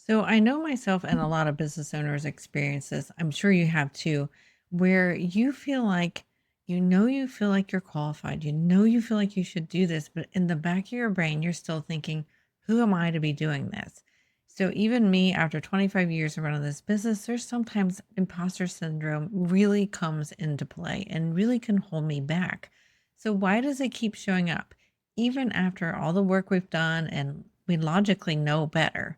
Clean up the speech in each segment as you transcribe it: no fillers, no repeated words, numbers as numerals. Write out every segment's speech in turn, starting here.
So I know myself and a lot of business owners experience this. I'm sure you have too, where you feel like you feel like you're qualified. You feel like you should do this, but in the back of your brain, you're still thinking, who am I to be doing this? So even me, after 25 years of running this business, there's sometimes imposter syndrome really comes into play and really can hold me back. So why does it keep showing up? Even after all the work we've done and we logically know better.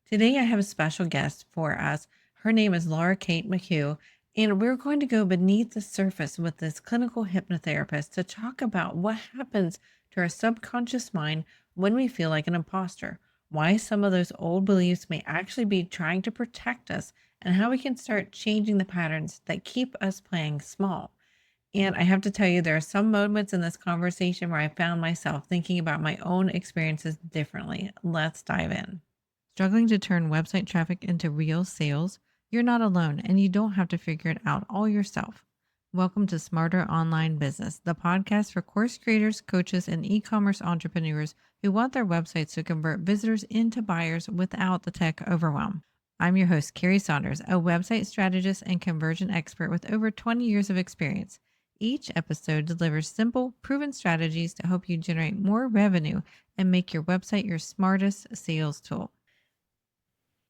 Today, I have a special guest for us. Her name is Laura Kate McHugh, and we're going to go beneath the surface with this clinical hypnotherapist to talk about what happens to our subconscious mind when we feel like an imposter, why some of those old beliefs may actually be trying to protect us, and how we can start changing the patterns that keep us playing small. And I have to tell you, there are some moments in this conversation where I found myself thinking about my own experiences differently. Let's dive in. Struggling to turn website traffic into real sales? You're not alone and you don't have to figure it out all yourself. Welcome to Smarter Online Business, the podcast for course creators, coaches, and e commerce entrepreneurs who want their websites to convert visitors into buyers without the tech overwhelm. I'm your host, Carrie Saunders, a website strategist and conversion expert with over 20 years of experience. Each episode delivers simple, proven strategies to help you generate more revenue and make your website your smartest sales tool.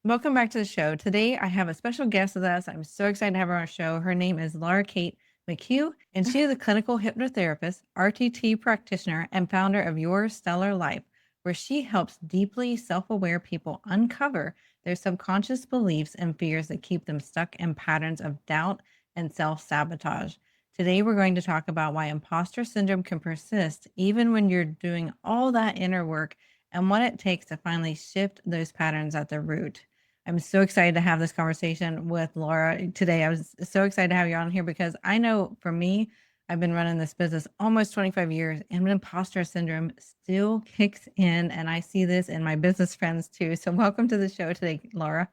Welcome back to the show. Today, I have a special guest with us. I'm so excited to have her on our show. Her name is Laura Kate McHugh, and she is a clinical hypnotherapist, RTT practitioner, and founder of Your Stellar Life, where she helps deeply self aware people uncover their subconscious beliefs and fears that keep them stuck in patterns of doubt and self sabotage. Today, we're going to talk about why imposter syndrome can persist even when you're doing all that inner work and what it takes to finally shift those patterns at the root. I'm so excited to have this conversation with Laura today. I was so excited to have you on here because I know for me, I've been running this business almost 25 years and imposter syndrome still kicks in. And I see this in my business friends too. So welcome to the show today, Laura.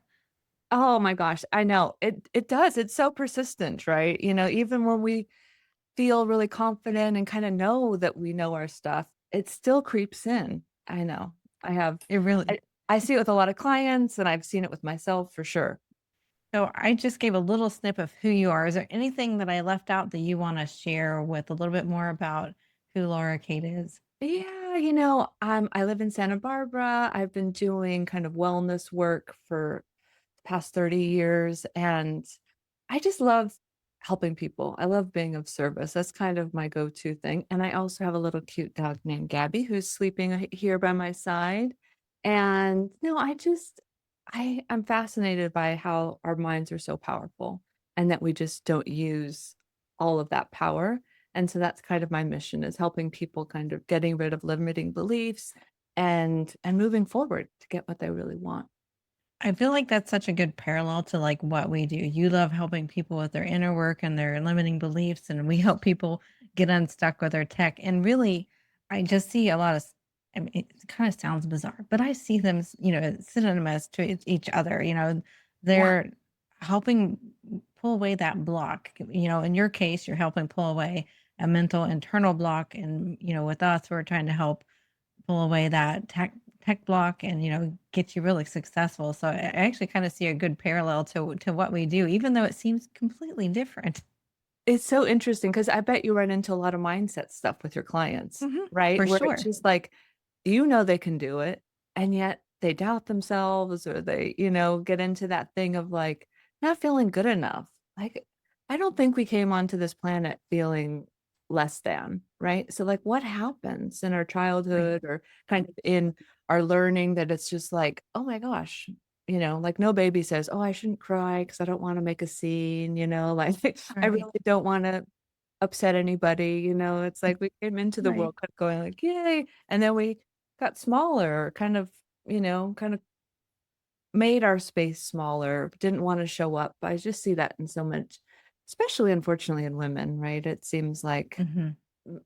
Oh my gosh, I know. It does. It's so persistent, right? Even when we feel really confident and kind of know that we know our stuff, it still creeps in. I know. I have It really, I, I see it with a lot of clients and I've seen it with myself for sure. so I just gave a little snip of who you are. Is there anything that I left out that you want to share with a little bit more about who Laura Kate is? Yeah, I live in Santa Barbara. I've been doing kind of wellness work for the past 30 years and I just love helping people. I love being of service. That's kind of my go-to thing. And I also have a little cute dog named Gabby who's sleeping here by my side. And no, I'm fascinated by how our minds are so powerful and that we just don't use all of that power. And so that's kind of my mission is helping people kind of getting rid of limiting beliefs and moving forward to get what they really want. I feel like that's such a good parallel to like what we do. You love helping people with their inner work and their limiting beliefs, and we help people get unstuck with their tech. And really, I just see a lot of, I mean, it kind of sounds bizarre, but I see them, synonymous to each other. Yeah. They're helping pull away that block. In your case, you're helping pull away a mental internal block. And, with us, we're trying to help pull away that tech block and get you really successful. So I actually kind of see a good parallel to what we do, even though it seems completely different. It's so interesting because I bet you run into a lot of mindset stuff with your clients, Hmm. right? For Where it's sure. just like, they can do it, and yet they doubt themselves or they, get into that thing of like not feeling good enough. Like, I don't think we came onto this planet feeling less than, right? So, like, what happens in our Right. childhood or kind of in our learning that it's just like, oh my gosh, like no baby says, oh, I shouldn't cry because I don't want to make a scene, like I Right. really don't want to upset anybody, it's like we came into the Right. world kind of going like, yay. And then we got smaller, kind of made our space smaller, didn't want to show up. I just see that in so much, especially unfortunately in women, right? It seems like Hmm.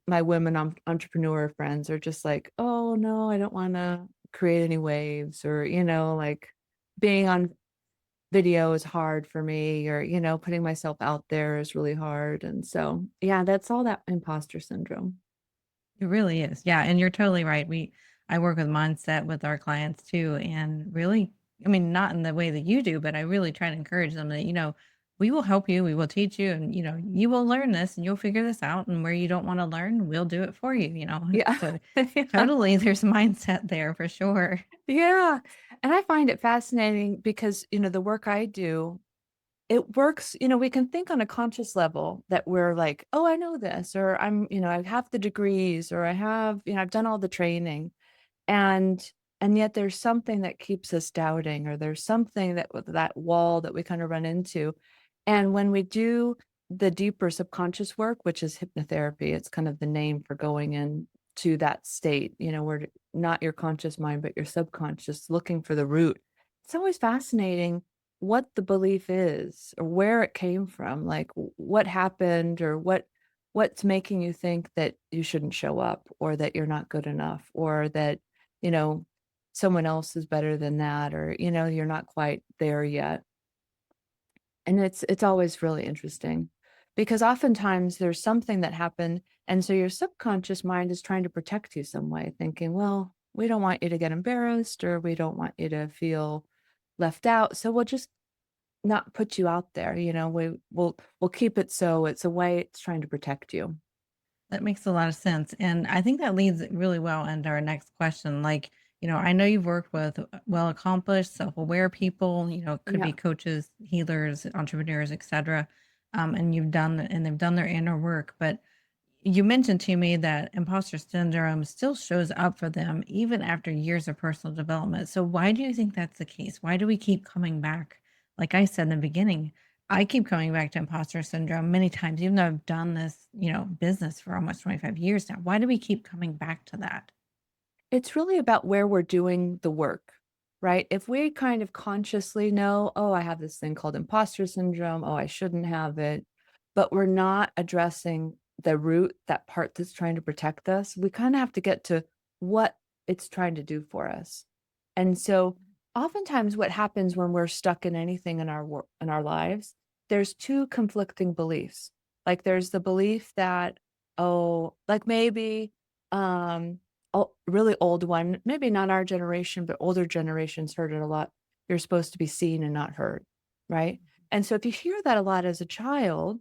my women entrepreneur friends are just like, oh no, I don't want to create any waves or, like being on video is hard for me or, putting myself out there is really hard. And so, yeah, that's all that imposter syndrome. It really is. Yeah. And you're totally right. I work with mindset with our clients too. And really, I mean, not in the way that you do, but I really try to encourage them that, we will help you, we will teach you, and, you will learn this and you'll figure this out. And where you don't want to learn, we'll do it for you. Yeah. So Yeah. totally, there's mindset there for sure. Yeah. And I find it fascinating because, the work I do, it works, we can think on a conscious level that we're like, "Oh, I know this," or I have the degrees, or I have, I've done all the training. And yet there's something that keeps us doubting, or there's something that with that wall that we kind of run into. And when we do the deeper subconscious work, which is hypnotherapy, it's kind of the name for going into that state, where not your conscious mind, but your subconscious, looking for the root. It's always fascinating what the belief is, or where it came from, like what happened, or what's making you think that you shouldn't show up, or that you're not good enough, or that you know, someone else is better than that, or, you're not quite there yet. And it's always really interesting because oftentimes there's something that happened. And so your subconscious mind is trying to protect you some way, thinking, well, we don't want you to get embarrassed, or we don't want you to feel left out. So we'll just not put you out there. We'll keep it so it's a way it's trying to protect you. That makes a lot of sense. And I think that leads really well into our next question. Like, I know you've worked with well accomplished, self aware people, it could be Yeah. coaches, healers, entrepreneurs, etc. And and they've done their inner work. But you mentioned to me that imposter syndrome still shows up for them even after years of personal development. So, why do you think that's the case? Why do we keep coming back? Like I said in the beginning, I keep coming back to imposter syndrome many times, even though I've done this, business for almost 25 years now. Why do we keep coming back to that? It's really about where we're doing the work, right? If we kind of consciously know, oh, I have this thing called imposter syndrome, oh, I shouldn't have it, but we're not addressing the root, that part that's trying to protect us, we kind of have to get to what it's trying to do for us. And so oftentimes what happens when we're stuck in anything in our work in our lives, there's two conflicting beliefs. Like there's the belief that, oh, like maybe um really old one, maybe not our generation, but older generations heard it a lot. You're supposed to be seen and not heard, right? And so if you hear that a lot as a child,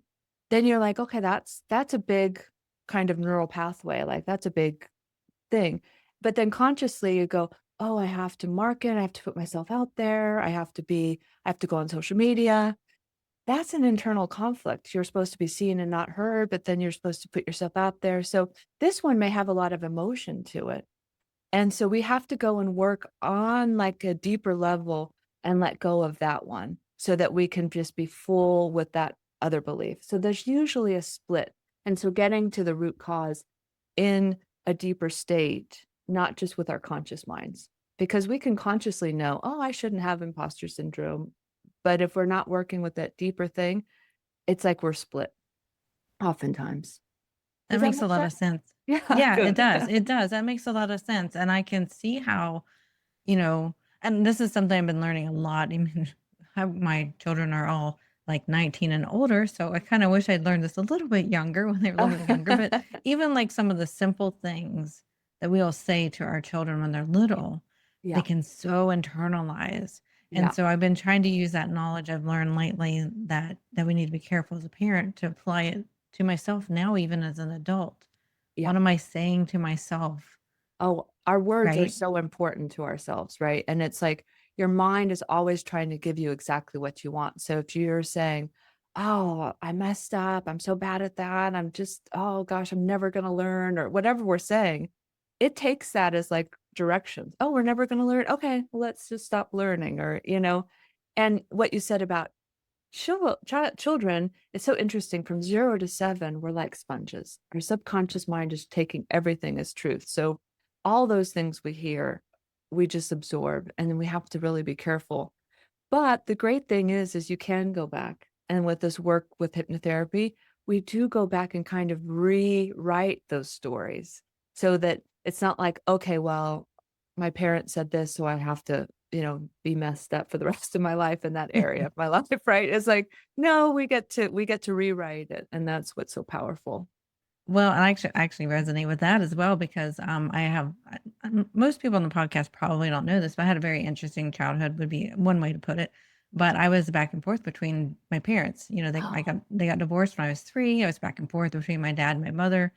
then you're like, okay, that's a big kind of neural pathway. Like that's a big thing. But then consciously you go, oh, I have to market, I have to put myself out there, I have to go on social media. That's an internal conflict. You're supposed to be seen and not heard, but then you're supposed to put yourself out there. So this one may have a lot of emotion to it. And so we have to go and work on like a deeper level and let go of that one so that we can just be full with that other belief. So there's usually a split. And so getting to the root cause in a deeper state, not just with our conscious minds, because we can consciously know, oh, I shouldn't have imposter syndrome. But if we're not working with that deeper thing, it's like we're split oftentimes. That Does that makes a make lot sense? of sense. Yeah, Yeah, it good. does. It does. That makes a lot of sense. And I can see how, you know, and this is something I've been learning a lot. I mean, my children are all like 19 and older. So I kind of wish I'd learned this a little bit younger when they were a little bit younger. But even like some of the simple things that we all say to our children when they're little, they Yeah, can so internalize. And yeah, so I've been trying to use that knowledge I've learned lately that we need to be careful as a parent to apply it to myself now, even as an adult. yeah. What am I saying to myself? Oh, our words are Right? so important to ourselves, right? And it's like your mind is always trying to give you exactly what you want. So if you're saying, "Oh, I messed up. I'm so bad at that. I'm just, oh gosh, I'm never going to learn," or whatever we're saying, it takes that as like directions. Oh, we're never going to learn. Okay, well, let's just stop learning, or. And what you said about children, it's so interesting. From 0 to 7, we're like sponges. Our subconscious mind is taking everything as truth. So all those things we hear, we just absorb, and then we have to really be careful. But the great thing is you can go back. And with this work with hypnotherapy, we do go back and kind of rewrite those stories so that it's not like, okay, well, my parents said this, so I have to, be messed up for the rest of my life in that area of my life, right? It's like, no, we get to rewrite it. And that's what's so powerful. Well, I actually resonate with that as well because most people on the podcast probably don't know this, but I had a very interesting childhood would be one way to put it. But I was back and forth between my parents. You know, Oh, they got divorced when I was 3. I was back and forth between my dad and my mother.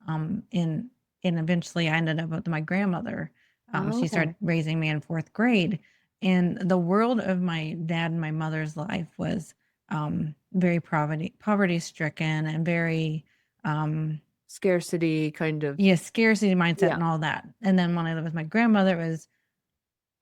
Um, and and eventually I ended up with my grandmother. oh, She started okay. raising me in 4th grade. And the world of my dad and my mother's life was very poverty stricken and very Scarcity kind of. yeah, scarcity mindset Yeah, and all that. And then when I lived with my grandmother, it was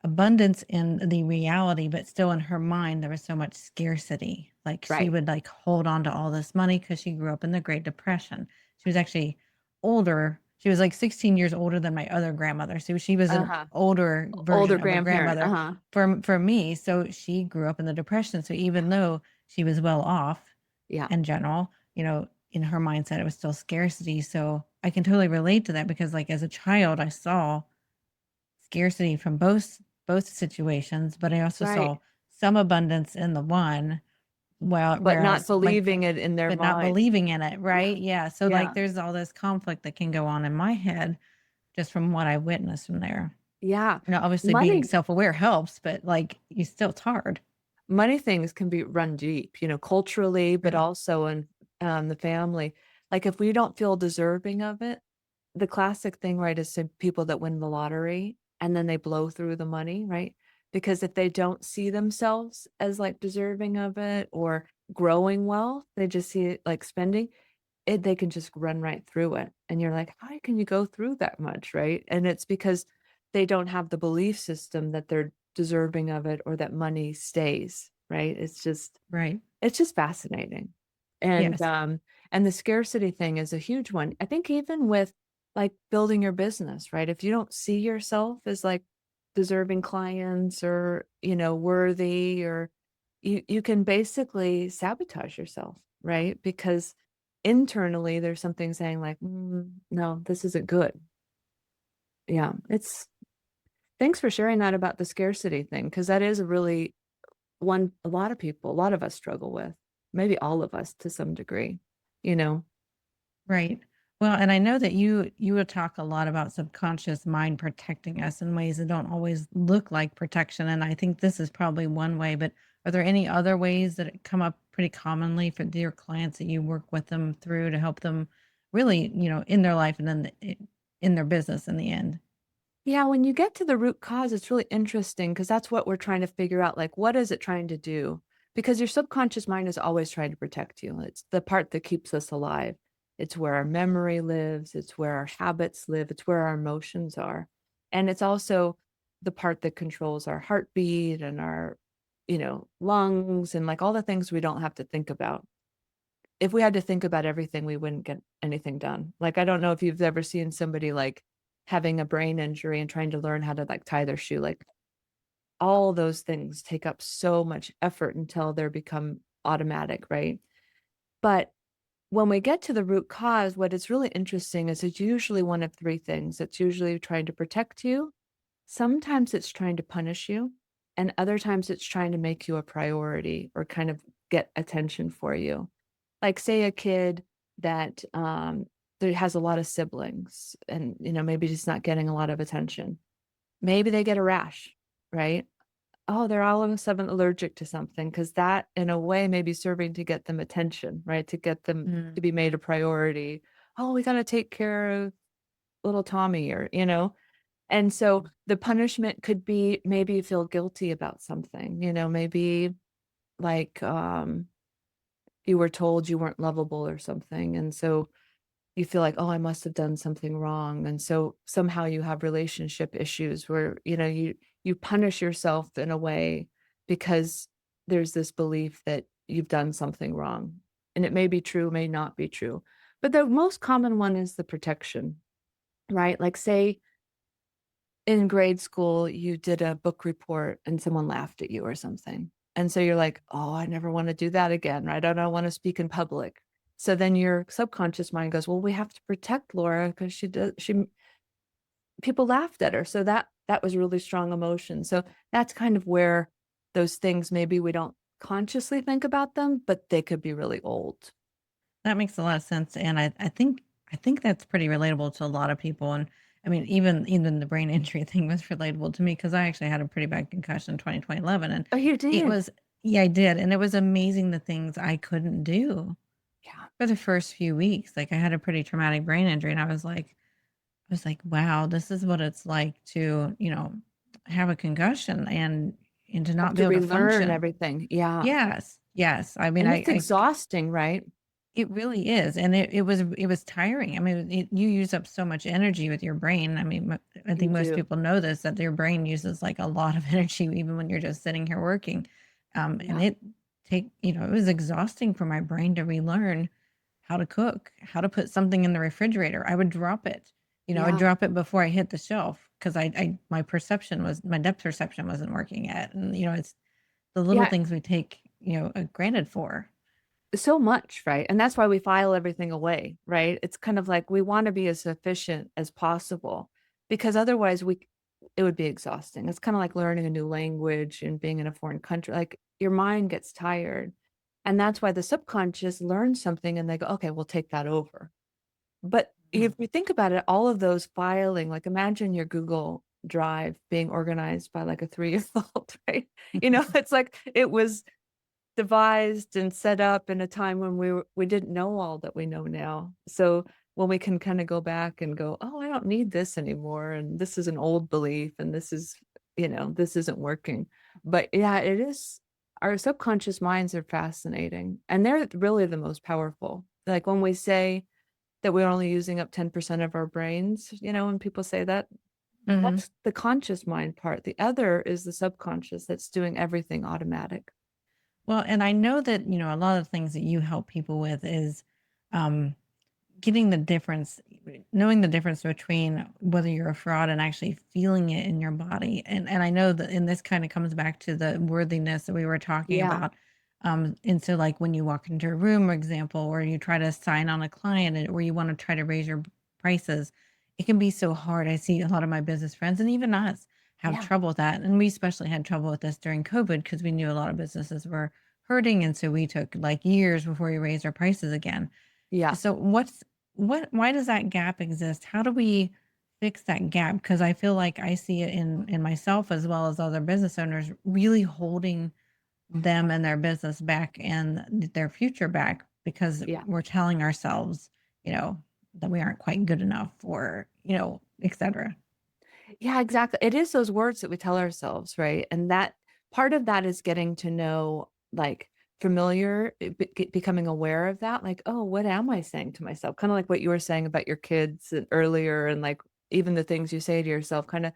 abundance in the reality, but still in her mind, there was so much scarcity. Like she right. would like hold on to all this money because she grew up in the Great Depression. She was actually older. She was like 16 years older than my other grandmother. So she was an Uh-huh. older Older version of a grandparent, grandmother uh-huh. for me. So she grew up in the Depression. So even though she was well off, Yeah, in general, in her mindset, it was still scarcity. So I can totally relate to that because like as a child, I saw scarcity from both situations, but I also right. saw some abundance in the one, well, But not whereas my believing it in their but not mind. believing in it, Yeah, right? Yeah. So like yeah, there's all this conflict that can go on in my head just from what I witnessed from there. yeah. Obviously being Money self-aware helps, but like you still it's hard. money things can be run deep, culturally, but Yeah. also in, the family. Like, if we don't feel deserving of it, the classic thing, right, is to people that win the lottery and then they blow through the money, right? Because if they don't see themselves as, like, deserving of it or growing wealth, they just see it like spending, they can just run right through it, and you're like, "How can you go through that much?" Right? And it's because they don't have the belief system that they're deserving of it or that money stays, right? Right. It's just fascinating. And, Yes. um, and the scarcity thing is a huge one. I think even with, like, building your business, right? If you don't see yourself as, like, deserving clients or, worthy or you can basically sabotage yourself, right? Because internally, there's something saying like, no, this isn't good." Yeah, it's thanks for sharing that about the scarcity thing, because that is a really one a lot of people, a lot of us struggle with, maybe all of us to some degree, you know? Right. Well, and I know that you would talk a lot about subconscious mind protecting us in ways that don't always look like protection. And I think this is probably one way, but are there any other ways that come up pretty commonly for your clients that you work with them through to help them really, in their life and then in their business in the end? Yeah, when you get to the root cause, it's really interesting because that's what we're trying to figure out, like, what is it trying to do? Because your subconscious mind is always trying to protect you. It's the part that keeps us alive. It's where our memory lives, it's where our habits live, it's where our emotions are. And it's also the part that controls our heartbeat and our, lungs and like all the things we don't have to think about. If we had to think about everything, we wouldn't get anything done. Like, I don't know if you've ever seen somebody, like, having a brain injury and trying to learn how to, like, tie their shoe, like, all those things take up so much effort until they're become automatic, right? But when we get to the root cause, what is really interesting is it's usually one of 3 things. It's usually trying to protect you, sometimes it's trying to punish you, and other times it's trying to make you a priority or kind of get attention for you. Like, say a kid that, that has a lot of siblings and, maybe just not getting a lot of attention. Maybe they get a rash, right? Oh, they're all of a sudden allergic to something because that, in a way, may be serving to get them attention, right? To get them to Mm. be made a priority. "Oh, we gotta take care of little Tommy," or, and so the punishment could be maybe you feel guilty about something, maybe like, you were told you weren't lovable or something, and so you feel like, "Oh, I must have done something wrong," and so somehow you have relationship issues where, you punish yourself in a way because there's this belief that you've done something wrong, and it may be true, may not be true. But the most common one is the protection, right? Like, say in grade school, you did a book report and someone laughed at you or something. And so you're like, "Oh, I never wanna do that again, right? I don't wanna speak in public." So then your subconscious mind goes, "Well, we have to protect Laura because she people laughed at her." So that was really strong emotion. So that's kind of where those things, maybe we don't consciously think about them, but they could be really old. That makes a lot of sense, and I think I think that's pretty relatable to a lot of people, and I mean, even the brain injury thing was relatable to me because I actually had a pretty bad concussion in 2011, and Oh, you it did? was yeah, I did, and it was amazing the things I couldn't do Yeah. for the first few weeks. Like, I had a pretty traumatic brain injury, and I was like, "Wow, this is what it's like to, have a concussion and to Have not be to able to relearn function." everything. Yeah. Yes, yes. I mean, And it's I exhausting, right? it really is, and it was tiring. I mean, you use up so much energy with your brain. I mean, I You think most do. people know this, that their brain uses like a lot of energy even when you're just sitting here working. And Yeah. it was exhausting for my brain to relearn how to cook, how to put something in the refrigerator. I would drop it. I'd Yeah. drop it before I hit the shelf because my depth perception wasn't working yet. And it's the little Yeah. things we take, granted for. So much, right? And that's why we file everything away, right? It's kind of like we want to be as efficient as possible because otherwise it would be exhausting. It's kind of like learning a new language and being in a foreign country. Like your mind gets tired. And that's why the subconscious learns something and they go, okay, we'll take that over. But if you think about it, all of those filing, like imagine your Google Drive being organized by like a 3-year old, right? It's like it was devised and set up in a time when we didn't know all that we know now. So when we can kind of go back and go, "Oh, I don't need this anymore, and this is an old belief, and this isn't working." But yeah, it is our subconscious minds are fascinating, and they're really the most powerful. Like when we say that we're only using up 10% of our brains, when people say that, Mhm. that's the conscious mind part. The other is the subconscious that's doing everything automatic. Well, and I know that, a lot of things that you help people with is um, getting the difference, knowing the difference between whether you're a fraud and actually feeling it in your body. And I know that, and this kind of comes back to the worthiness that we were talking Yeah. about. And so like when you walk into a room, for example, or you try to sign on a client or you want to try to raise your prices, it can be so hard. I see a lot of my business friends and even us have Yeah. trouble with that. And we especially had trouble with this during COVID because we knew a lot of businesses were hurting. And so we took like years before we raised our prices again. Yeah. So why does that gap exist? How do we fix that gap? Because I feel like I see it in myself as well as other business owners really holding them and their business back and their future back because Yeah. we're telling ourselves, that we aren't quite good enough or, et cetera. Yeah, exactly. It is those words that we tell ourselves, right? And that part of that is getting to know, like, becoming aware of that. Like, oh, what am I saying to myself? Kind of like what you were saying about your kids earlier, and like even the things you say to yourself, kind of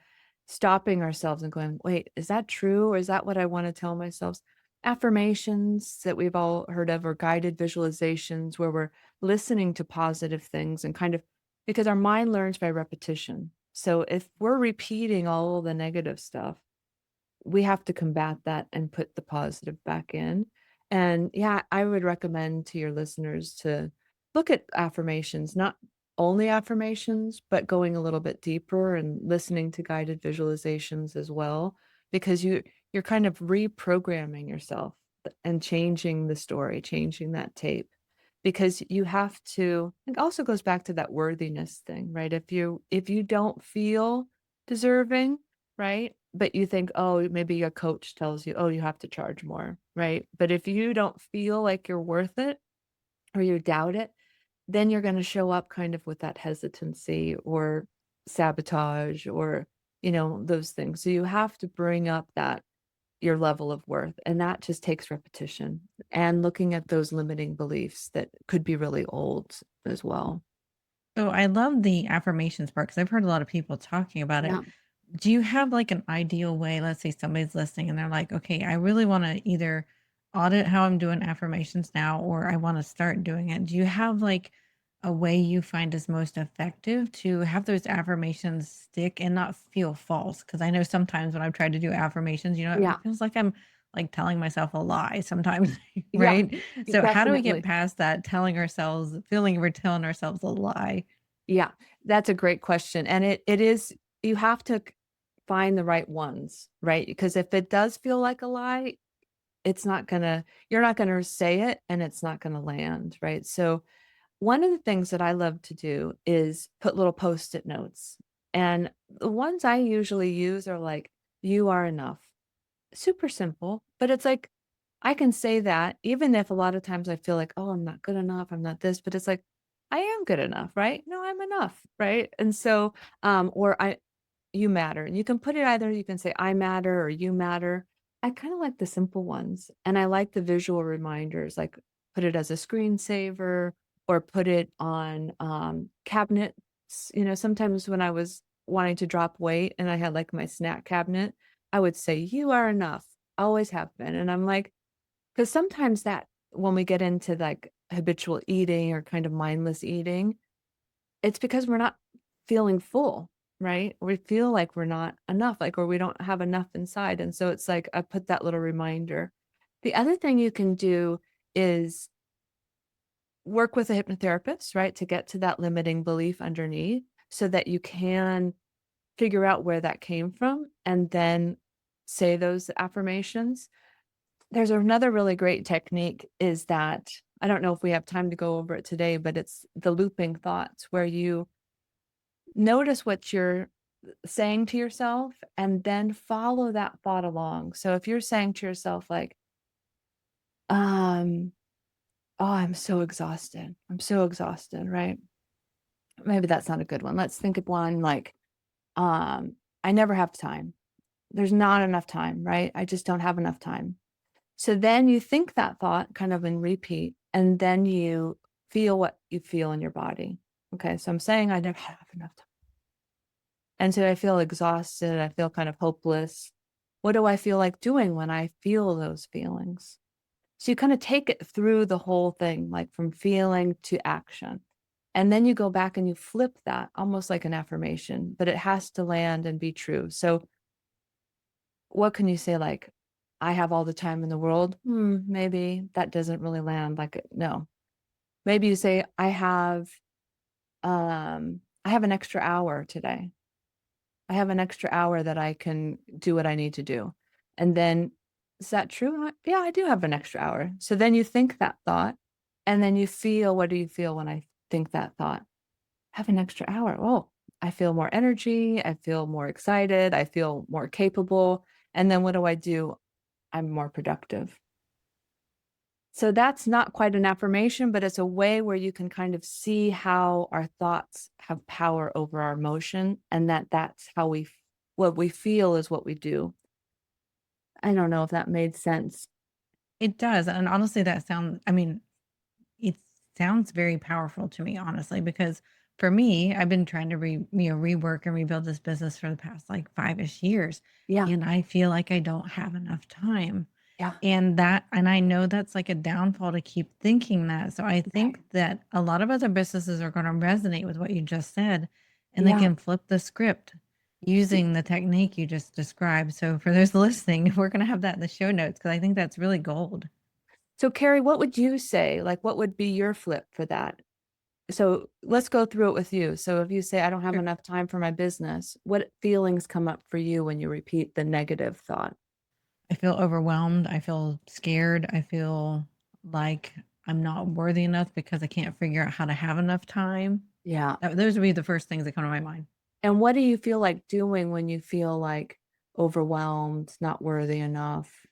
stopping ourselves and going, wait, is that true? Or is that what I want to tell myself? Affirmations that we've all heard of, or guided visualizations where we're listening to positive things and kind of because our mind learns by repetition. So if we're repeating all the negative stuff, we have to combat that and put the positive back in. And yeah, I would recommend to your listeners to look at affirmations, not only affirmations, but going a little bit deeper and listening to guided visualizations as well, because you're kind of reprogramming yourself and changing the story, changing that tape. Because you have to, it also goes back to that worthiness thing, right? If you don't feel deserving, right? But you think, oh, maybe a coach tells you, oh, you have to charge more, right? But if you don't feel like you're worth it or you doubt it, then you're going to show up kind of with that hesitancy or sabotage or, those things. So you have to bring up that your level of worth. And that just takes repetition and looking at those limiting beliefs that could be really old as well. So I love the affirmations part because I've heard a lot of people talking about it. Yeah. Do you have like an ideal way? Let's say somebody's listening and they're like, okay, I really want to either audit how I'm doing affirmations now or I want to start doing it. Do you have like a way you find is most effective to have those affirmations stick and not feel false? Because I know sometimes when I've tried to do affirmations, it Yeah. feels like I'm like telling myself a lie sometimes, Yeah. right? So how do we get Definitely. past that telling ourselves, feeling we're telling ourselves a lie? Yeah, that's a great question, and it is you have to find the right ones, right? Because if it does feel like a lie, you're not gonna say it, and it's not gonna land, right? So, one of the things that I love to do is put little Post-it notes. And the ones I usually use are like, "You are enough." Super simple, but it's like, I can say that even if a lot of times I feel like, "Oh, I'm not good enough, I'm not this," but it's like, I am good enough, right? No, I'm enough, right? And so, or you matter. And you can put it either you can say I matter or you matter. I kind of like the simple ones and I like the visual reminders, like put it as a screensaver or put it on cabinets. Sometimes when I was wanting to drop weight and I had like my snack cabinet, I would say, "You are enough, always have been." And I'm like, because sometimes that when we get into like habitual eating or kind of mindless eating, it's because we're not feeling full, right? We feel like we're not enough, like, or we don't have enough inside, and so it's like I put that little reminder. The other thing you can do is work with a hypnotherapist, right, to get to that limiting belief underneath so that you can figure out where that came from and then say those affirmations. There's another really great technique is that I don't know if we have time to go over it today, but it's the looping thoughts where you notice what you're saying to yourself and then follow that thought along. So if you're saying to yourself like, um, "Oh, I'm so exhausted. I'm so exhausted," right? Maybe that's not a good one. Let's think of one like, "I never have time. There's not enough time," right? "I just don't have enough time." So then you think that thought kind of in repeat, and then you feel what you feel in your body. Okay, so I'm saying I never have enough time. And so I feel exhausted. I feel kind of hopeless. What do I feel like doing when I feel those feelings? So you kind of take it through the whole thing, like from feeling to action. And then you go back and you flip that almost like an affirmation, but it has to land and be true. So what can you say? Like, I have all the time in the world. Maybe that doesn't really land like, no. Maybe you say, I have an extra hour today. I have an extra hour that I can do what I need to do. And then, is that true? Yeah, I do have an extra hour. So then you think that thought, and then you feel, what do you feel when I think that thought? Have an extra hour. Oh, I feel more energy. I feel more excited. I feel more capable. And then what do? I'm more productive. So that's not quite an affirmation, but it's a way where you can kind of see how our thoughts have power over our emotion and that's how what we feel is what we do. I don't know if that made sense. It does, and honestly, I mean, it sounds very powerful to me, honestly, because for me, I've been trying to rework and rebuild this business for the past like 5-ish years, Yeah. and I feel like I don't have enough time. Yeah. And I know that's like a downfall to keep thinking that. So I Right. think that a lot of other businesses are going to resonate with what you just said, and they Yeah. can flip the script using the technique you just described. So for those listening, we're going to have that in the show notes because I think that's really gold. So, Carrie, what would you say? Like, what would be your flip for that? So, let's go through it with you. So, if you say, I don't have Sure. enough time for my business, what feelings come up for you when you repeat the negative thought? I feel overwhelmed. I feel scared. I feel like I'm not worthy enough because I can't figure out how to have enough time. Yeah. Those would be the first things that come to my mind. And what do you feel like doing when you feel like overwhelmed, not worthy enough?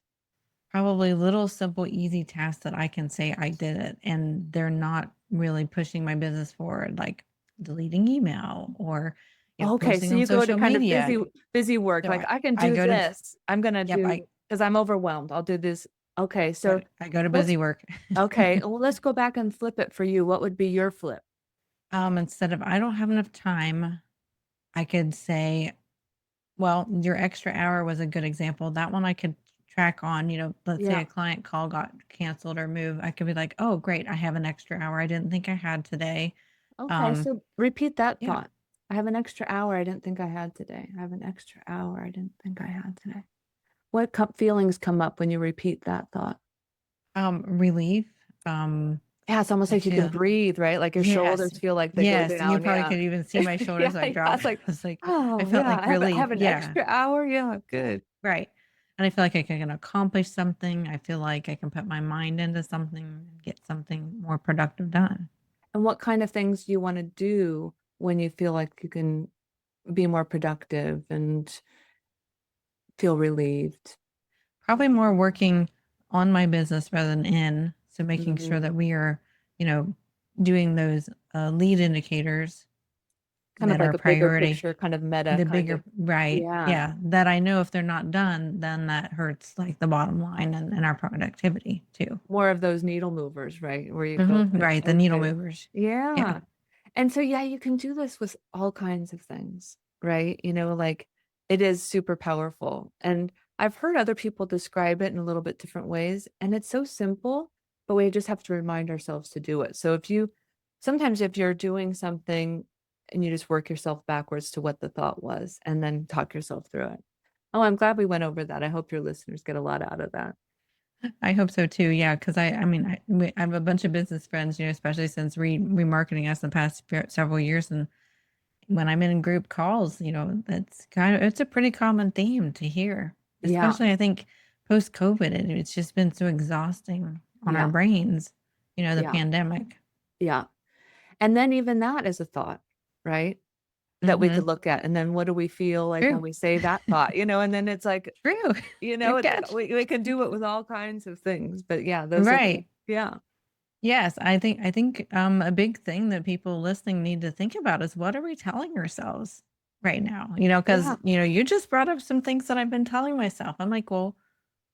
Probably little simple easy tasks that I can say I did it and they're not really pushing my business forward, like deleting email or Okay, posting so on you go to social kind of media. busy work, So like, I can I do go to this. I'm gonna yep, do because I'm overwhelmed. I'll do this. Okay, so I go to let's busy work. okay, well, let's go back and flip it for you. What would be your flip? Instead of I don't have enough time, I could say, well, your extra hour was a good example. That one I could track on, let's say Yeah. a client call got canceled or moved. I could be like, oh, great, I have an extra hour I didn't think I had today. Okay, Um, so repeat that yeah, thought. I have an extra hour I didn't think I had today. I have an extra hour I didn't think I had today. What feelings come up when you repeat that thought? relief. Um, Yeah, it's almost I like you can feel breathe, right? Like your yes, shoulders feel like they go yes. You down. probably Yeah. could even see my Yeah, shoulders I yeah. dropped. It's like, I was like, I oh felt yeah, like relief. have an Yeah, extra hour. Yeah, good. right. And I feel like I can accomplish something. I feel like I can put my mind into something and get something more productive done. And what kind of things do you want to do when you feel like you can be more productive and feel relieved? Probably more working on my business rather than in. So making sure Mhm. that we are, you know, doing those lead indicators Kind of that like are a bigger priority. picture, kind of meta The kind bigger, of. right? Yeah, Yeah, that I know if they're not done, then that hurts like the bottom line and our productivity too. more of those needle movers, right? Where you go, Right, the needle okay, movers. Yeah. yeah. And so, yeah, you can do this with all kinds of things, right? Like it is super powerful. And I've heard other people describe it in a little bit different ways. And it's so simple, but we just have to remind ourselves to do it. So sometimes if you're doing something and you just work yourself backwards to what the thought was and then talk yourself through it. Oh, I'm glad we went over that. I hope your listeners get a lot out of that. I hope so too. Yeah, because I mean, I have a bunch of business friends, especially since remarketing us the past several years, and when I'm in group calls, that's it's a pretty common theme to hear, Yeah. especially I think post COVID. It's just been so exhausting on our Yeah. brains, the Yeah. pandemic. Yeah. And then even that is a thought, right? That we Mm-hmm. could look at, and then what do we feel like True. when we say that thought, and then it's like, True. Good catch. we can do it with all kinds of things, but yeah, those are the Right. yeah. Yes, I think a big thing that people listening need to think about is what are we telling ourselves right now? Because Yeah, you just brought up some things that I've been telling myself. I'm like, well,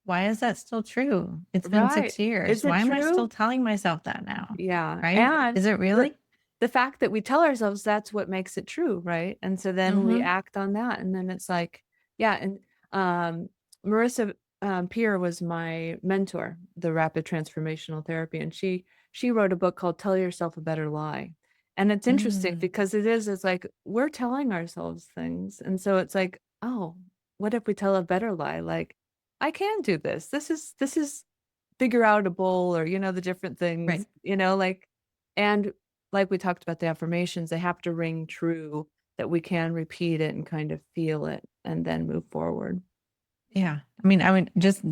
why is that still true? It's been right. 6 years. Is it Why am I still true? telling myself that now? Yeah, Right? and Is it the really? the fact that we tell ourselves that's what makes it true, right? And so then we Mm-hmm. act on that, and then it's like, yeah, and Marissa Peer was my mentor, the rapid transformational therapy, and she wrote a book called Tell Yourself a Better Lie. And it's interesting Mm, because it's like we're telling ourselves things. And so it's like, oh, what if we tell a better lie? Like, I can do this. This is figure outable, or the different things, right. like, and like we talked about the affirmations, they have to ring true, that we can repeat it and kind of feel it and then move forward. Yeah. I mean, just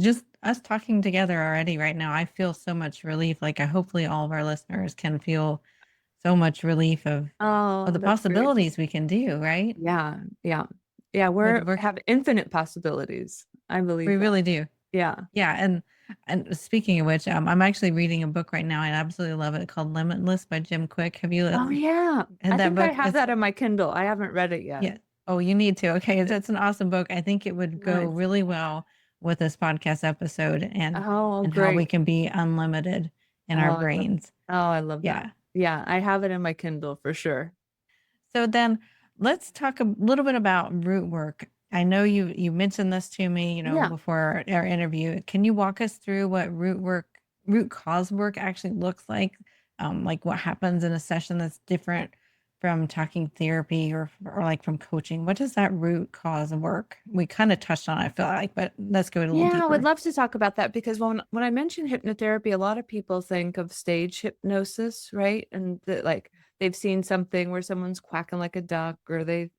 us talking together already right now, I feel so much relief. Like I hopefully all of our listeners can feel so much relief of Oh, the that's great. possibilities we can do, right? Yeah, yeah. Yeah, With we're work have infinite possibilities. I we believe that. really do. Yeah. Yeah, and speaking of which, I'm actually reading a book right now. I absolutely love it called Limitless by Jim Quick. Have you Oh, yeah. had I that think I book? have It's that on my Kindle. I haven't read it yet. yeah. Oh, you need to. Okay, it's an awesome book. I think it would go Nice. really well with this podcast episode Oh, and how we great. can be unlimited in our Oh, brains. I love that. Yeah. Yeah, I have it in my Kindle for sure. So then let's talk a little bit about root work. I know you mentioned this to me, Yeah. before our interview. Can you walk us through what root cause work actually looks like what happens in a session that's different from talking therapy or like from coaching? What does that root cause work? We kind of touched on it, I feel like, but let's go a little Yeah, I would deeper. love to talk about that because when I mention hypnotherapy, a lot of people think of stage hypnosis, right? And that like they've seen something where someone's quacking like a duck, or they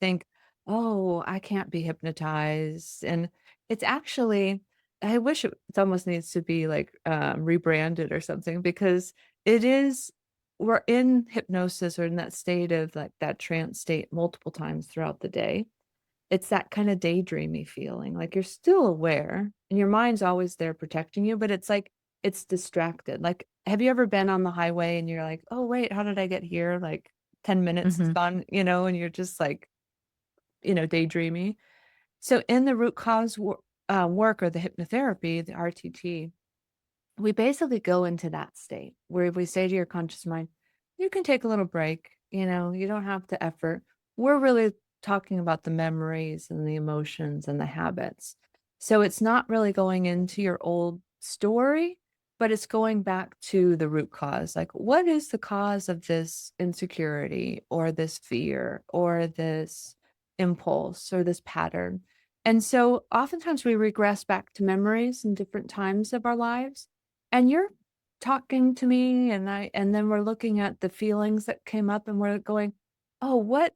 think, "Oh, I can't be hypnotized." And it's actually, I wish it almost needs to be like rebranded or something, because it is, we're in hypnosis or in that state of like that trance state multiple times throughout the day. It's that kinda daydreamy feeling, like, you're still aware, and your mind's always there protecting you, but it's like it's distracted. Like, have you ever been on the highway and you're like, "Oh, wait, how did I get here?" Like, 10 minutes is Hmm. gone, and you're just, like, daydreamy? So in the root cause work, or the hypnotherapy, the RTT, we basically go into that state where we say to your conscious mind, you can take a little break, you don't have to effort. We're really talking about the memories and the emotions and the habits. So it's not really going into your old story, but it's going back to the root cause. Like, what is the cause of this insecurity or this fear or this impulse or this pattern? And so oftentimes we regress back to memories in different times of our lives, and you're talking to me, and then we're looking at the feelings that came up, and we're going, "Oh, what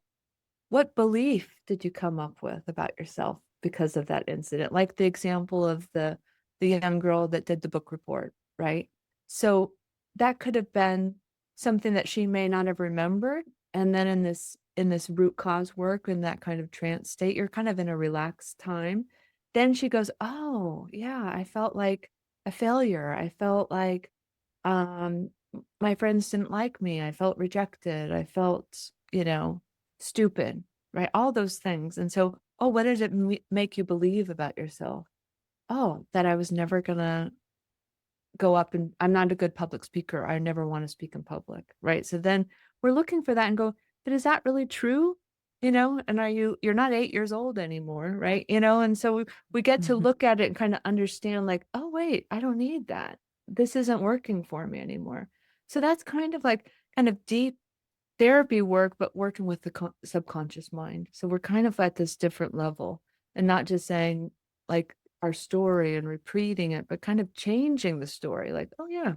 belief did you come up with about yourself because of that incident?" Like the example of the young girl that did the book report, right? So that could have been something that she may not have remembered. And then in this root cause work, in that kind of trance state, you're kind of in a relaxed time. Then she goes, "Oh, yeah, I felt like a failure. I felt like my friends didn't like me. I felt rejected. I felt, stupid." Right? All those things. And so, oh, what did it make you believe about yourself? Oh, that I was never gonna go up, and I'm not a good public speaker. I never want to speak in public, right? So then we're looking for that and go, but is that really true? And you're not 8 years old anymore, right? And so we get to Mhm. look at it and kind of understand like, oh, wait, I don't need that. This isn't working for me anymore. So that's kind of like kind of deep therapy work, but working with the subconscious mind. So we're kind of at this different level and not just saying like our story and repeating it, but kind of changing the story. Like, oh yeah,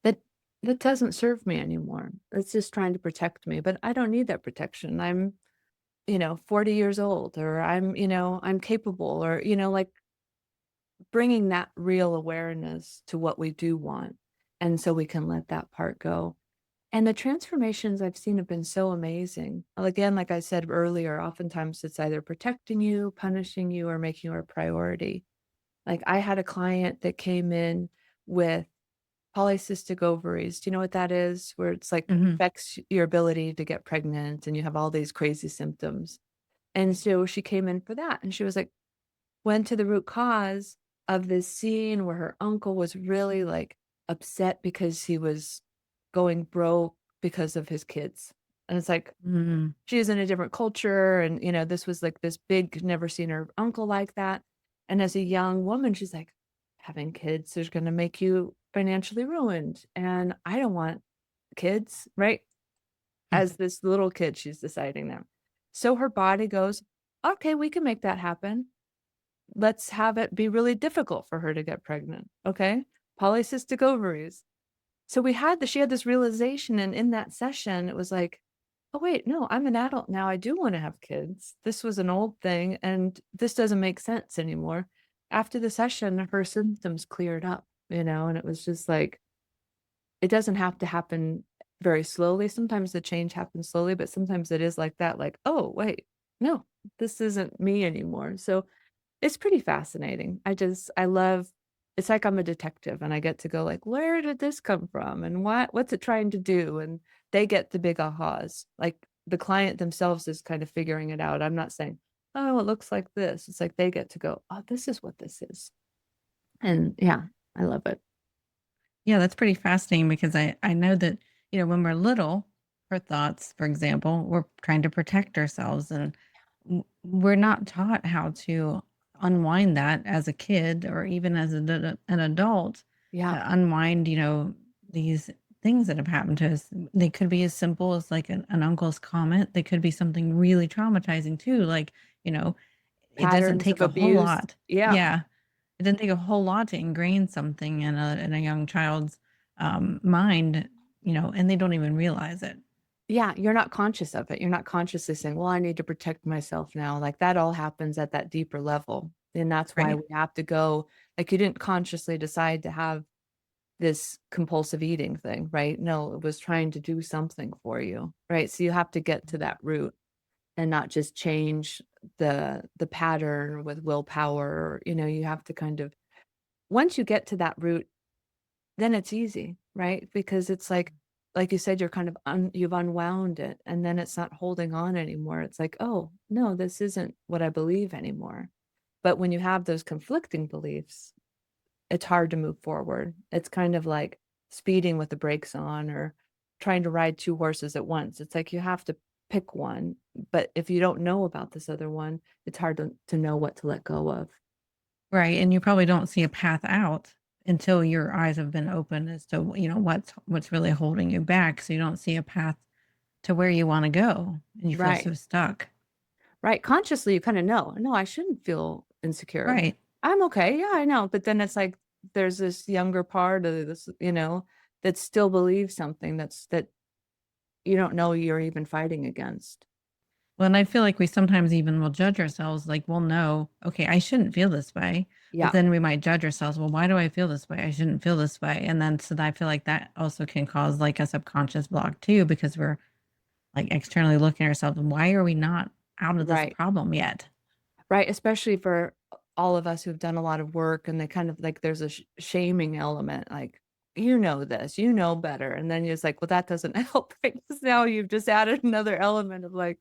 that that doesn't serve me anymore. It's just trying to protect me, but I don't need that protection. I'm, 40 years old, or I'm capable, or, like bringing that real awareness to what we do want. And so we can let that part go. And the transformations I've seen have been so amazing. Well, again, like I said earlier, oftentimes it's either protecting you, punishing you, or making you a priority. Like I had a client that came in with polycystic ovaries. Do you know what that is? Where it's like Mhm. affects your ability to get pregnant and you have all these crazy symptoms. And so she came in for that. And she was like, went to the root cause of this scene where her uncle was really like upset because he was going broke because of his kids. And it's like Mhm. she's in a different culture, and this was like this big, never seen her uncle like that. And as a young woman, she's like, having kids is going to make you financially ruined, and I don't want kids, right? Mm. As this little kid, she's deciding that. So her body goes, okay, we can make that happen. Let's have it be really difficult for her to get pregnant. Okay. Polycystic ovaries. So she had this realization. And in that session, it was like, oh, wait, no, I'm an adult now. I do want to have kids. This was an old thing and this doesn't make sense anymore. After the session, her symptoms cleared up, and it was just like, it doesn't have to happen very slowly. Sometimes the change happens slowly, but sometimes it is like that, like, oh, wait, no, this isn't me anymore. So it's pretty fascinating. I love it's like I'm a detective and I get to go like, "Where did this come from? And what's it trying to do?" And they get the big ahas. Like, the client themselves is kind of figuring it out. I'm not saying, "Oh, it looks like this." It's like they get to go, "Oh, this is what this is." And yeah, I love it. Yeah, that's pretty fascinating because I know that, when we're little, our thoughts, for example, we're trying to protect ourselves and we're not taught how to unwind that as a kid or even as an adult Yeah, to unwind, these things that have happened to us. They could be as simple as like an uncle's comment. They could be something really traumatizing too. Like, you know, it doesn't patterns take of a whole abuse. lot. Yeah. Yeah. It doesn't take a whole lot to ingrain something in a young child's, mind, and they don't even realize it. Yeah, you're not conscious of it. You're not consciously saying, "Well, I need to protect myself now." Like, that all happens at that deeper level, and that's why Right. we have to go like, you didn't consciously decide to have this compulsive eating thing, right? No, it was trying to do something for you, right? So you have to get to that root and not just change the pattern with willpower, or, you have to kind of once you get to that root, then it's easy, right? Because it's like you said, you're kind of you've unwound it, and then it's not holding on anymore. It's like, "Oh, no, this isn't what I believe anymore." But when you have those conflicting beliefs, it's hard to move forward. It's kind of like speeding with the brakes on, or trying to ride 2 horses at once. It's like you have to pick one, but if you don't know about this other one, it's hard to know what to let go of. Right, and you probably don't see a path out until your eyes have been opened as to, what's really holding you back, so you don't see a path to where you wanna go, and you feel Right. so stuck. Right, consciously, you kinda know, "No, I shouldn't feel insecure. Right. I'm okay, yeah, I know," but then it's like, there's this younger part of this, that still believes something that you don't know you're even fighting against. Well, and I feel like we sometimes even will judge ourselves, like, we'll know, "Okay, I shouldn't feel this way," but Yeah, then we might judge ourselves, "Well, why do I feel this way? I shouldn't feel this way." And then so I feel like that also can cause, like, a subconscious block too because we're, like, externally looking at ourselves, "Why are we not out of this right. problem yet?" Right, especially for all of us who've done a lot of work and they kind of like there's a shaming element, like, "You know this, you know better," and then you're just like, "Well, that doesn't help," right? 'Cause now you've just added another element of like,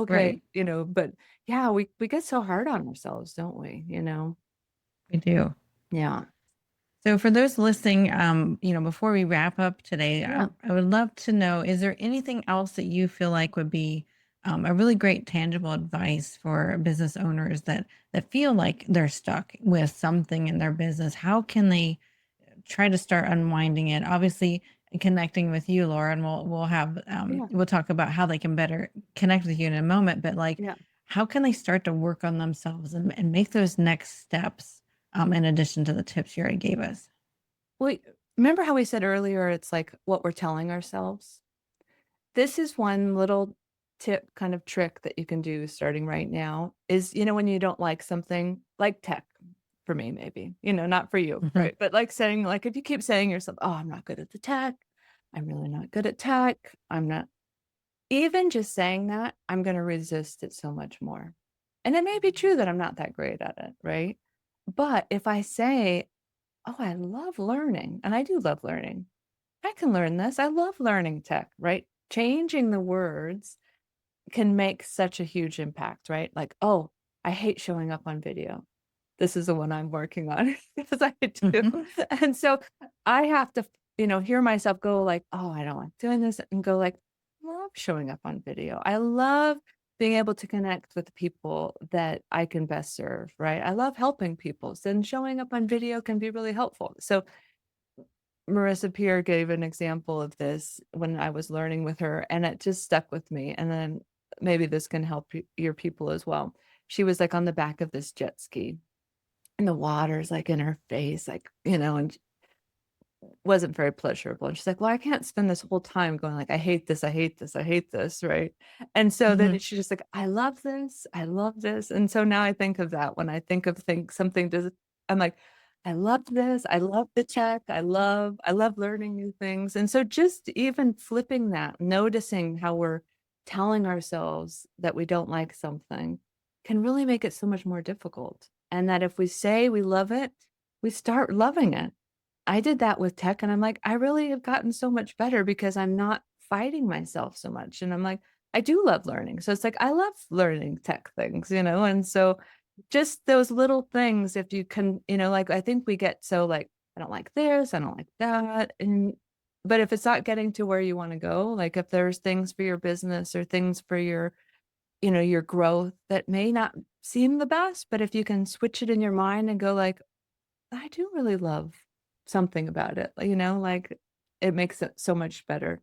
Right. "Okay," but yeah, we get so hard on ourselves, don't we, you know? We do. Yeah. So for those listening, before we wrap up today, Yeah. I would love to know, is there anything else that you feel like would be a really great tangible advice for business owners that feel like they're stuck with something in their business? How can they try to start unwinding it? Obviously, connecting with you, Laura, and Yeah. we'll talk about how they can better connect with you in a moment. But like, Yeah. how can they start to work on themselves and make those next steps? In addition to the tips you already gave us. Well, remember how we said earlier, it's like what we're telling ourselves? This is one little tip, kind of trick that you can do starting right now is, when you don't like something like tech for me, maybe, not for you, Mhm. right? But like saying, like, if you keep saying to yourself, oh, I'm not good at the tech. I'm really not good at tech. I'm not, even just saying that, I'm going to resist it so much more. And it may be true that I'm not that great at it, right? But if I say, oh, I love learning, and I do love learning, I can learn this. I love learning tech, right? Changing the words can make such a huge impact, right? Like, "Oh, I hate showing up on video." This is the one I'm working on because I do. Mhm. And so I have to, hear myself go like, "Oh, I don't like doing this," and go like, "I love showing up on video. I love being able to connect with the people that I can best serve," right? I love helping people. So then showing up on video can be really helpful. So Marissa Peer gave an example of this when I was learning with her, and it just stuck with me, and then maybe this can help your people as well. She was, like, on the back of this jet ski, and the water's, like, in her face, like, and wasn't very pleasurable, and she's like, "Well, I can't spend this whole time going like, 'I hate this, I hate this, I hate this,'" right? And so then Mhm. she's just like, I love this," and so now I think of that when I think something does I'm like, "I love this, I love the tech, I love learning new things," and so just even flipping that, noticing how we're telling ourselves that we don't like something can really make it so much more difficult, and that if we say we love it, we start loving it. I did that with tech, and I'm like, I really have gotten so much better because I'm not fighting myself so much, and I'm like, I do love learning. So it's like, I love learning tech things, and so just those little things, if you can, like, I think we get so like, I don't like this, I don't like that, but if it's not getting to where you wanna go, like, if there's things for your business or things for your growth that may not seem the best, but if you can switch it in your mind and go like, I do really love something about it, like, it makes it so much better.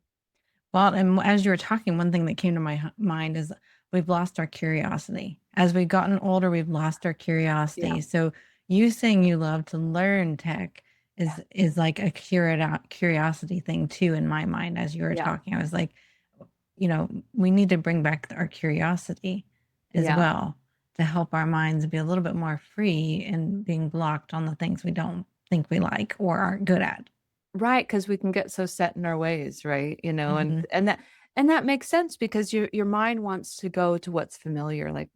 Well, and as you were talking, one thing that came to my mind is we've lost our curiosity. As we've gotten older, we've lost our Yeah, curiosity. So you saying you love to learn tech is like a curiosity thing too in my mind. As you were yeah, talking, I was like, we need to bring back our curiosity as yeah. well to help our minds be a little bit more free and being blocked on the things we don't think we like or aren't good at. Right, because we can get so set in our ways, right? Mhm. And that makes sense because your mind wants to go to what's familiar, like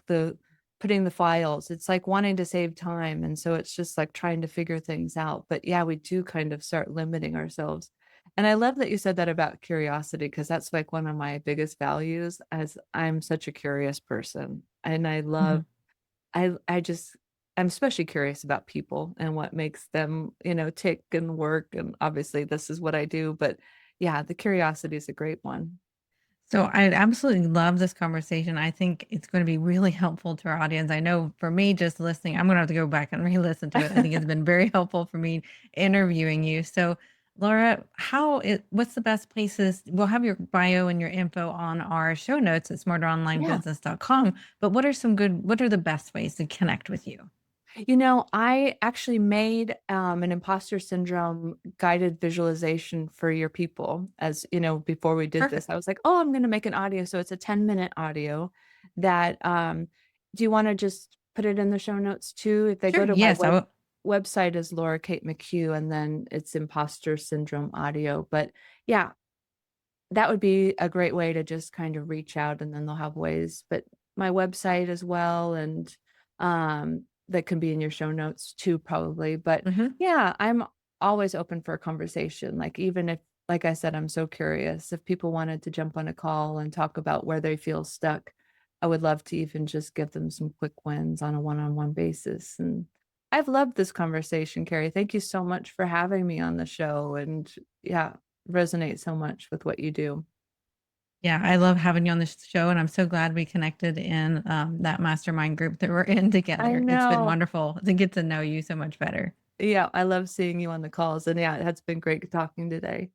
the putting the files. It's like wanting to save time, and so it's just like trying to figure things out. But yeah, we do kind of start limiting ourselves. And I love that you said that about curiosity because that's like one of my biggest values as I'm such a curious person. And Mhm. I just I'm especially curious about people and what makes them, tick and work, and obviously this is what I do, but yeah, the curiosity is a great one. So I absolutely love this conversation. I think it's going to be really helpful to our audience. I know for me, just listening, I'm going to have to go back and re-listen to it. I think it's been very helpful for me interviewing you. So, Laura, what's the best places? We'll have your bio and your info on our show notes at Yeah. smarteronlinebusiness.com. But what are the best ways to connect with you? I actually made, an imposter syndrome guided visualization for your people before we did this. Perfect. I was like, "Oh, I'm gonna make an audio," so it's a 10-minute audio that, do you wanna just put it in the show notes too? If they Sure. go to my Yes, I will. website is Laura Kate McHugh, and then it's imposter syndrome audio, but yeah, that would be a great way to just kind of reach out, and then they'll have ways, but my website as well, and, that can be in your show notes too, probably, but Mhm. yeah, I'm always open for a conversation, like, even if like I said, I'm so curious, if people wanted to jump on a call and talk about where they feel stuck, I would love to even just give them some quick wins on a one-on-one basis, and I've loved this conversation, Carrie. Thank you so much for having me on the show, and yeah, resonate so much with what you do. Yeah, I love having you on this show, and I'm so glad we connected in, that mastermind group that we're in I together. It's been know. wonderful to get to know you so much better. Yeah, I love seeing you on the calls, and yeah, it has been great talking today.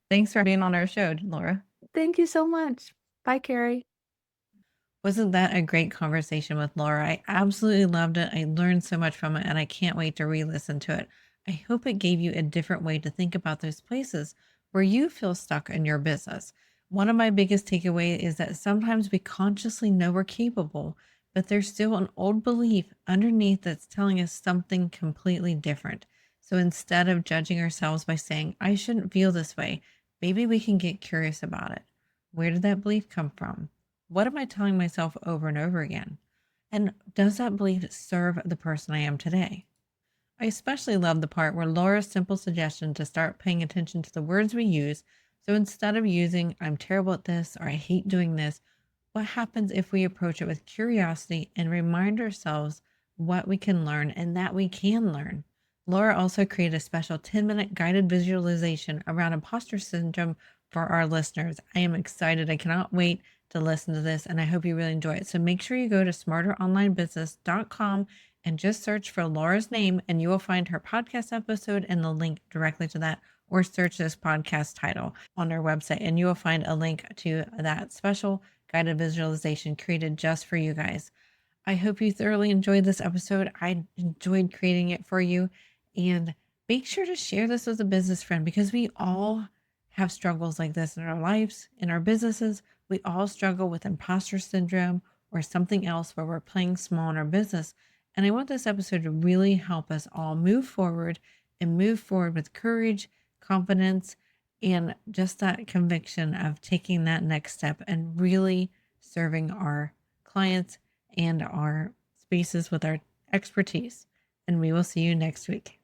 Thanks for being on our show, Laura. Thank you so much. Bye, Carrie. Wasn't that a great conversation with Laura? I absolutely loved it. I learned so much from it, and I can't wait to re-listen to it. I hope it gave you a different way to think about those places where you feel stuck in your business. One of my biggest takeaway is that sometimes we consciously know we're capable, but there's still an old belief underneath that's telling us something completely different. So instead of judging ourselves by saying, I shouldn't feel this way, maybe we can get curious about it. Where did that belief come from? What am I telling myself over and over again? And does that belief serve the person I am today? I especially love the part where Laura's simple suggestion to start paying attention to the words we use. So instead of using, I'm terrible at this or I hate doing this, what happens if we approach it with curiosity and remind ourselves what we can learn and that we can learn? Laura also created a special 10-minute guided visualization around imposter syndrome for our listeners. I am excited. I cannot wait to listen to this and I hope you really enjoy it. So make sure you go to smarteronlinebusiness.com and just search for Laura's name and you will find her podcast episode and the link directly to that, or search this podcast title on our website and you will find a link to that special guided visualization created just for you guys. I hope you thoroughly enjoyed this episode. I enjoyed creating it for you. And make sure to share this with a business friend because we all have struggles like this in our lives, in our businesses. We all struggle with imposter syndrome or something else where we're playing small in our business. And I want this episode to really help us all move forward and move forward with courage, confidence, and just that conviction of taking that next step and really serving our clients and our spaces with our expertise. And we will see you next week.